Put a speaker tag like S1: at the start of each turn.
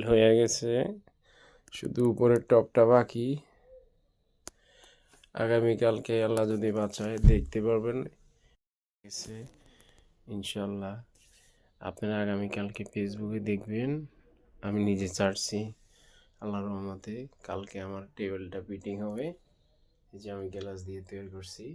S1: হয়ে গেছে, শুধু উপরের টপটা বাকি। আগামীকালকে আল্লাহ যদি বাঁচায় দেখতে পারবেন গেছে ইনশাল্লাহ। আপনারা আগামীকালকে ফেসবুকে দেখবেন আমি নিজে ছাড়ছি আল্লাহর রহমতে। কালকে আমার টেবিলটা ফিটিং হবে, এই যে আমি গ্লাস দিয়ে তৈরি করছি।